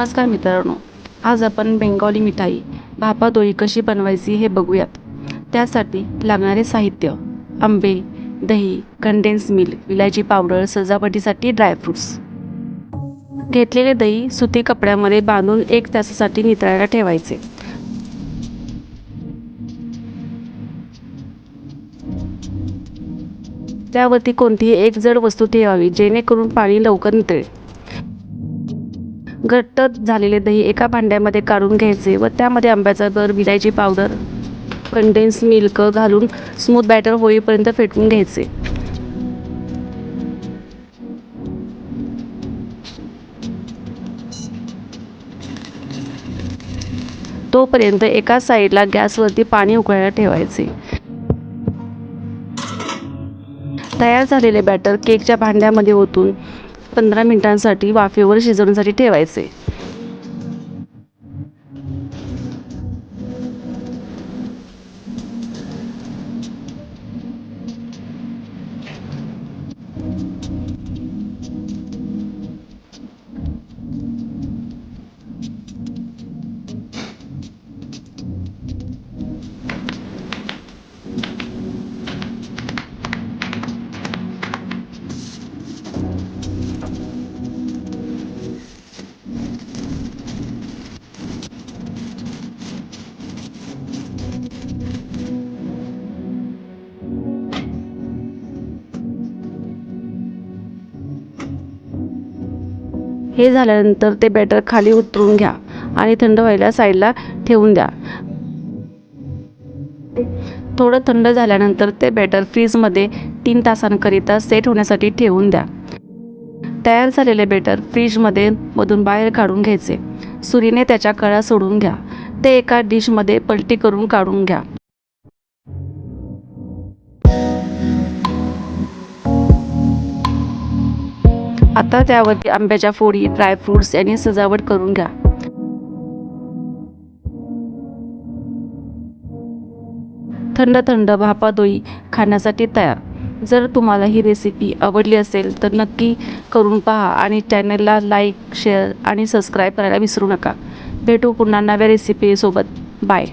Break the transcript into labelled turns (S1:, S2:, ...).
S1: नमस्कार मित्रांनो, आज आपण बेंगॉली मिठाई भापादोई कशी बनवायची हे बघूयात. त्यासाठी लागणारे साहित्य: आंबे, दही, कंडेन्स मिल्क, विलायची पावडर, सजावटीसाठी ड्रायफ्रुट्स. घेतलेले दही सुती कपड्यामध्ये बांधून 1 तासासाठी नितळायला ठेवायचे. त्यावरती कोणतीही एक जड वस्तू ठेवावी जेणेकरून पाणी लवकर नितळेल. घट्ट झालेले दही एका भांड्यामध्ये काढून घ्यायचे व त्यामध्ये आंब्याचा गर, विलायची पावडर, कंडेन्स मिल्क घालून स्मूथ बॅटर होईपर्यंत फेटून घ्यायचे. तोपर्यंत एका साईडला गॅसवरती पाणी उकळायला ठेवायचे. तयार झालेले बॅटर केकच्या भांड्यामध्ये ओतून 15 मिनिटांसाठी वाफेवर शिजवण्यासाठी ठेवायचे. हे झाल्यानंतर ते बॅटर खाली उतरून घ्या आणि थंड व्हायला साईडला ठेवून द्या. थोडं थंड झाल्यानंतर ते बॅटर फ्रीजमध्ये 3 तासांकरिता सेट होण्यासाठी ठेवून द्या. तयार झालेले बॅटर फ्रीजमध्ये मधून बाहेर काढून घ्यायचे. सुरीने त्याच्या कळा सोडून घ्या. ते एका डिशमध्ये पलटी करून काढून घ्या. आता त्यावरती आंब्याच्या फोडी, ड्रायफ्रुट्स यांनी सजावट करून घ्या. थंड थंड भापादोई खाण्यासाठी तयार. जर तुम्हाला ही रेसिपी आवडली असेल तर नक्की करून पहा आणि चॅनलला लाईक, शेअर आणि सबस्क्राईब करायला विसरू नका. भेटू पुन्हा नव्या रेसिपीसोबत. बाय.